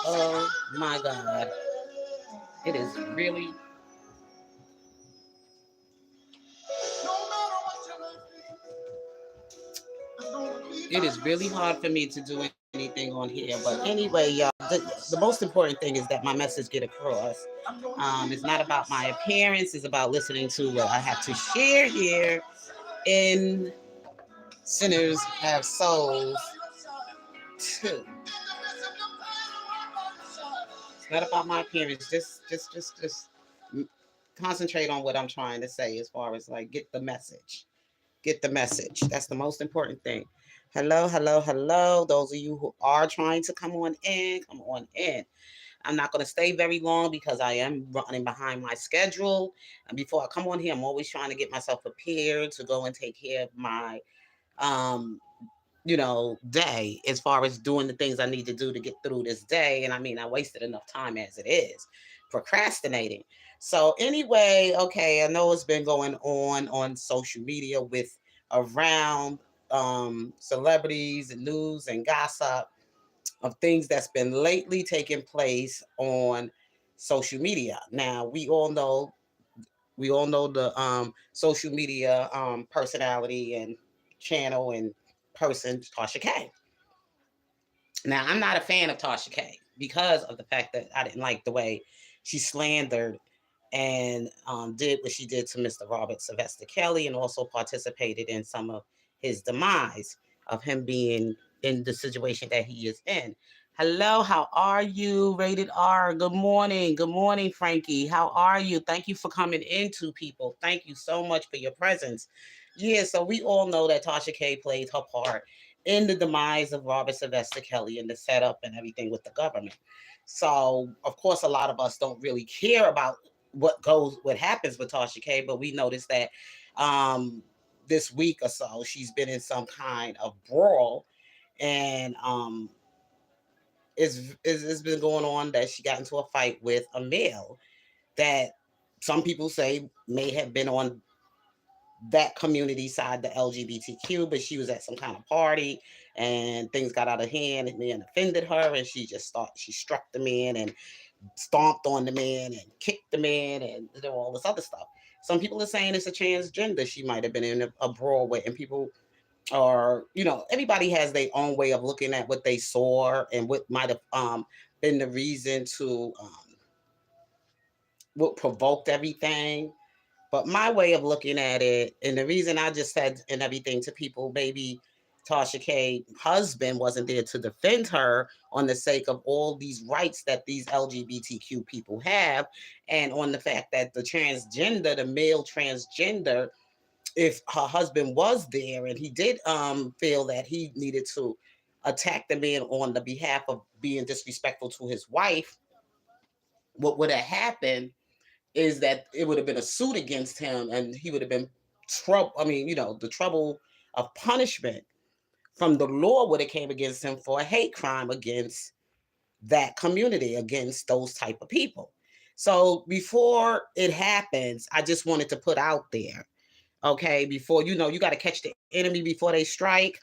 Oh my God. It is really, it is really hard for me to do anything on here. But anyway, y'all, the most important thing is that my message get across. It's not about my appearance. It's about listening to what I have to share here in Sinners Have Souls too. It's not about my appearance. Just concentrate on what I'm trying to say as far as like get the message. Get the message. That's the most important thing. Hello, hello, hello. Those of you who are trying to come on in, come on in. I'm not going to stay very long because I am running behind my schedule. And before I come on here, I'm always trying to get myself prepared to go and take care of my um day as far as doing the things I need to do to get through this day. And I mean, I wasted enough time as it is procrastinating. So anyway, okay, I know it's been going on social media with around celebrities and news and gossip of things that's been lately taking place on social media. Now we all know the social media personality and channel and person Tasha K. Now I'm not a fan of Tasha K because of the fact that I didn't like the way she slandered and did what she did to Mr. Robert Sylvester Kelly and also participated in some of his demise of him being in the situation that he is in. Hello, how are you? Rated R. Good morning. Good morning, Frankie. How are you? Thank you for coming into people. Thank you so much for your presence. Yeah, so we all know that Tasha K played her part in the demise of Robert Sylvester Kelly and the setup and everything with the government. So, of course, a lot of us don't really care about what happens with Tasha K, but we noticed that um, this week or so she's been in some kind of brawl, and it's been going on that she got into a fight with a male that some people say may have been on that community side, the LGBTQ, but she was at some kind of party and things got out of hand and the man offended her and she struck the man and stomped on the man and kicked the man and did all this other stuff. Some people are saying it's a transgender she might have been in a brawl with, and people are, everybody has their own way of looking at what they saw and what might have been the reason to what provoked everything. But my way of looking at it, and the reason I just said and everything to people, maybe Tasha K husband wasn't there to defend her on the sake of all these rights that these LGBTQ people have, and on the fact that the male transgender, if her husband was there and he did feel that he needed to attack the man on the behalf of being disrespectful to his wife, what would have happened is that it would have been a suit against him and he would have been trouble. I mean, the trouble of punishment from the law would have came against him for a hate crime against that community, against those type of people. So before it happens, I just wanted to put out there, okay, before you got to catch the enemy before they strike.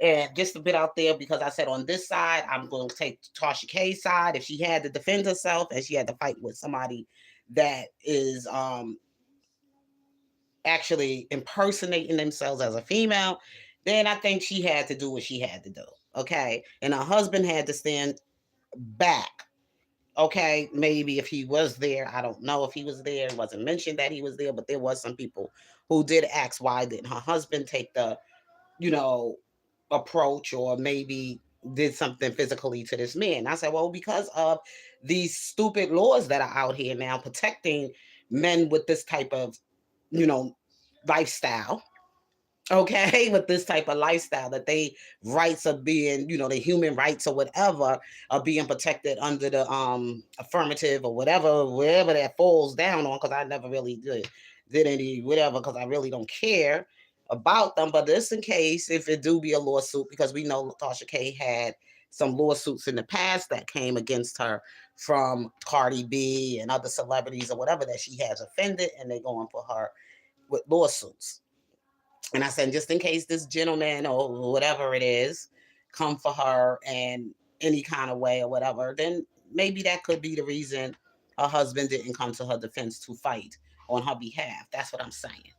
And just a bit out there because I said on this side, I'm going to take Tasha K's side. If she had to defend herself and she had to fight with somebody that is actually impersonating themselves as a female, then I think she had to do what she had to do. Okay. And her husband had to stand back. Okay. Maybe if he was there, I don't know if he was there. It wasn't mentioned that he was there, but there was some people who did ask why didn't her husband take the, you know, approach or maybe did something physically to this man. I said, well, because of these stupid laws that are out here now protecting men with this type of, you know, lifestyle. Okay, with this type of lifestyle, that they rights are being, the human rights or whatever are being protected under the affirmative or whatever, wherever that falls down on. Because I never really did any whatever because I really don't care about them. But just in case if it do be a lawsuit, because we know Tasha K had some lawsuits in the past that came against her from Cardi B and other celebrities or whatever that she has offended, and they going for her with lawsuits. And I said, just in case this gentleman or whatever it is come for her in any kind of way or whatever, then maybe that could be the reason her husband didn't come to her defense to fight on her behalf. That's what I'm saying.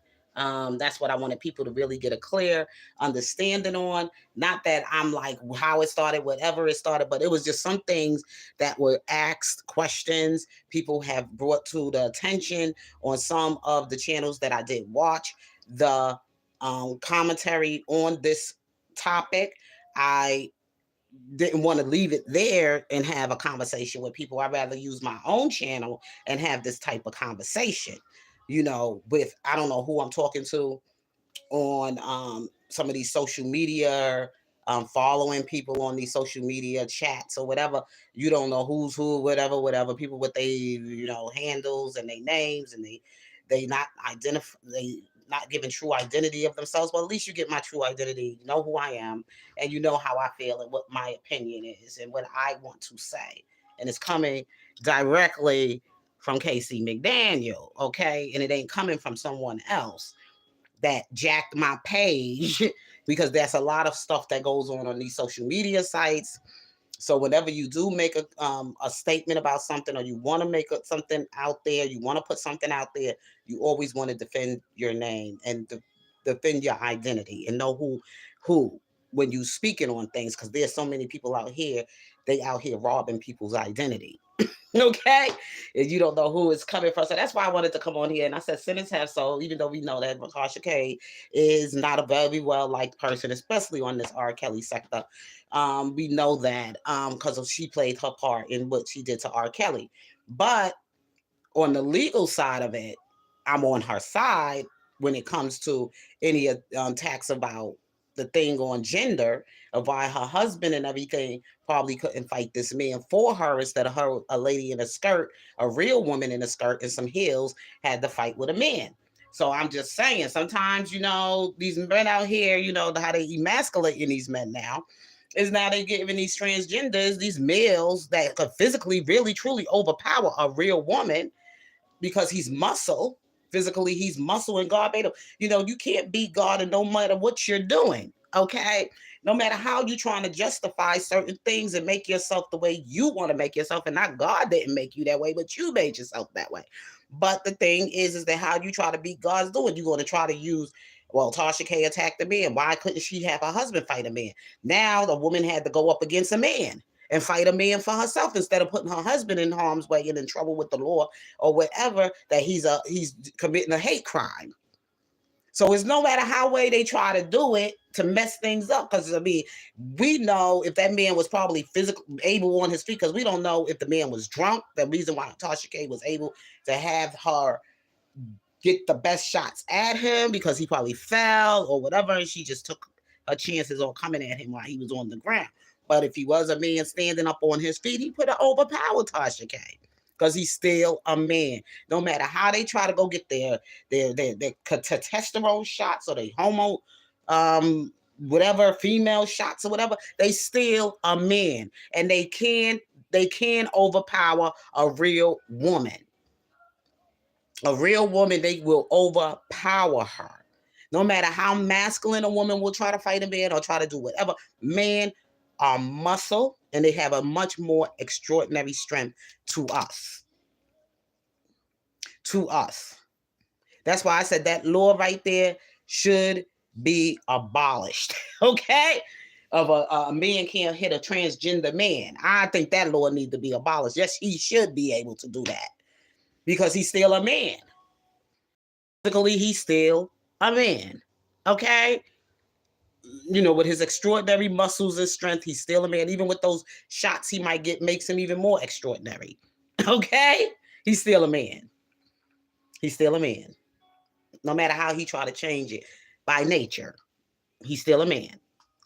That's what I wanted people to really get a clear understanding on. Not that I'm like how it started, whatever it started, but it was just some things that were asked, questions people have brought to the attention on some of the channels that I did watch. The commentary on this topic. I didn't want to leave it there and have a conversation with people. I'd rather use my own channel and have this type of conversation, with I don't know who I'm talking to on some of these social media, following people on these social media chats or whatever. You don't know who's who, whatever. People with handles and their names, and they not identify they not giving true identity of themselves. Well, at least you get my true identity. You know who I am, and you know how I feel and what my opinion is and what I want to say. And it's coming directly from Casey McDaniel, okay? And it ain't coming from someone else that jacked my page because there's a lot of stuff that goes on these social media sites. So whenever you do make a statement about something, or you want to make something out there, you want to put something out there, you always want to defend your name and defend your identity and know who when you speaking on things, because there's so many people out here, they out here robbing people's identity. Okay, and you don't know who it's coming from. So that's why I wanted to come on here. And I said, sinners have soul, even though we know that Tasha K is not a very well liked person, especially on this R. Kelly sector. We know that because she played her part in what she did to R. Kelly. But on the legal side of it, I'm on her side when it comes to any attacks about the thing on gender, of why her husband and everything probably couldn't fight this man for her, instead of her, a lady in a skirt, a real woman in a skirt and some heels, had to fight with a man. So I'm just saying, sometimes, these men out here, how they emasculating these men now, is now they giving these transgenders, these males that could physically, really, truly overpower a real woman, because he's muscle. Physically, he's muscle, and God made him. You can't beat God, and no matter what you're doing, okay? No matter how you're trying to justify certain things and make yourself the way you want to make yourself, and not God didn't make you that way, but you made yourself that way. But the thing is that how you try to beat God's doing, you're going to try to use, well, Tasha K attacked a man. Why couldn't she have her husband fight a man? Now the woman had to go up against a man and fight a man for herself, instead of putting her husband in harm's way and in trouble with the law or whatever, that he's committing a hate crime. So it's no matter how way they try to do it to mess things up. Because we know if that man was probably physically able on his feet, because we don't know if the man was drunk. The reason why Tasha K was able to have her get the best shots at him, because he probably fell or whatever, and she just took her chances on coming at him while he was on the ground. But if he was a man standing up on his feet, he could have overpowered Tasha K, because he's still a man. No matter how they try to go get their testosterone shots or their homo, whatever, female shots or whatever, they still a man, and they can overpower a real woman. A real woman, they will overpower her. No matter how masculine a woman will try to fight a man or try to do whatever, men are muscle, and they have a much more extraordinary strength to us. To us. That's why I said that law right there should be abolished. Okay? Of a man can't hit a transgender man. I think that law needs to be abolished. Yes, he should be able to do that, because he's still a man. Physically, he's still a man. Okay? With his extraordinary muscles and strength, he's still a man. Even with those shots he might get, makes him even more extraordinary. Okay? He's still a man. He's still a man. No matter how he try to change it by nature, he's still a man.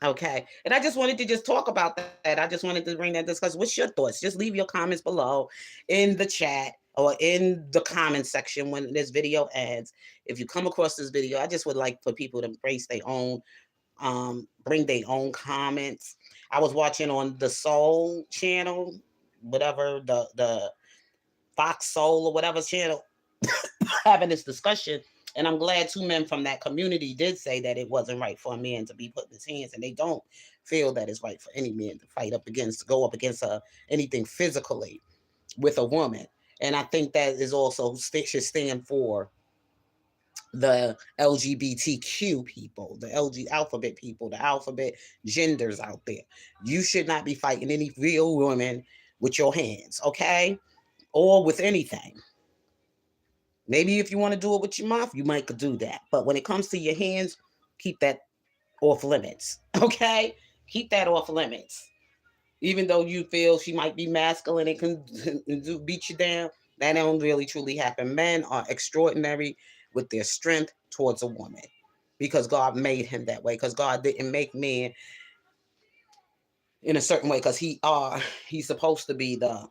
Okay? And I just wanted to just talk about that. I just wanted to bring that discussion. What's your thoughts? Just leave your comments below in the chat or in the comment section when this video ends. If you come across this video, I just would like for people to embrace their own, bring their own comments. I was watching on the Soul channel, whatever, the Fox Soul or whatever channel, having this discussion And I'm glad two men from that community did say that it wasn't right for a man to be putting his hands, and they don't feel that it's right for any man to go up against anything physically with a woman. And I think that is also should stand for the LGBTQ people, the LG alphabet people, the alphabet genders out there. You should not be fighting any real woman with your hands, okay? Or with anything. Maybe if you want to do it with your mouth, you might could do that. But when it comes to your hands, keep that off limits, okay? Keep that off limits. Even though you feel she might be masculine and can beat you down, that don't really truly happen. Men are extraordinary with their strength towards a woman because God made him that way. Because God didn't make men in a certain way because he's supposed to be the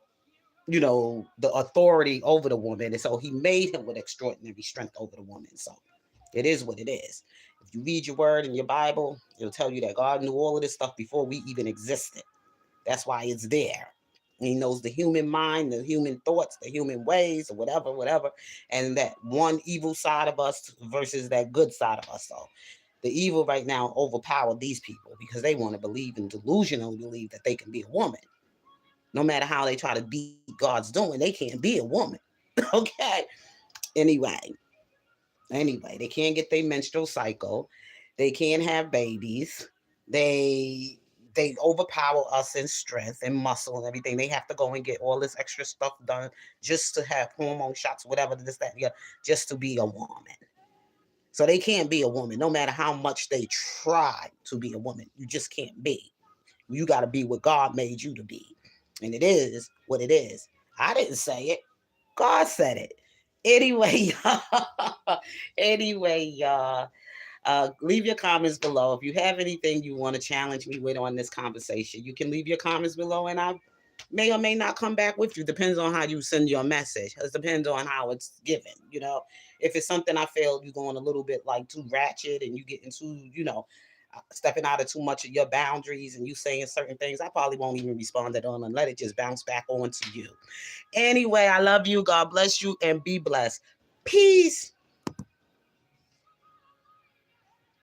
authority over the woman, and so he made him with extraordinary strength over the woman. So it is what it is. If you read your word in your Bible, it'll tell you that God knew all of this stuff before we even existed. That's why it's there. He knows the human mind, the human thoughts, the human ways, or whatever, and that one evil side of us versus that good side of us. So the evil right now overpower these people because they want to believe in delusional believe that they can be a woman. No matter how they try to beat God's doing, they can't be a woman. Okay. Anyway, they can't get their menstrual cycle. They can't have babies. They they overpower us in strength and muscle and everything. They have to go and get all this extra stuff done just to have hormone shots, whatever this, that, yeah, just to be a woman. So they can't be a woman, no matter how much they try to be a woman. You just can't be. You got to be what God made you to be. And it is what it is. I didn't say it. God said it. Anyway, y'all. Anyway, y'all. Leave your comments below. If you have anything you want to challenge me with on this conversation, you can leave your comments below and I may or may not come back with you. Depends on how you send your message. It depends on how it's given. If it's something I feel you're going a little bit like too ratchet and you get into, stepping out of too much of your boundaries and you saying certain things, I probably won't even respond to them and let it just bounce back on to you. Anyway, I love you. God bless you and be blessed. Peace.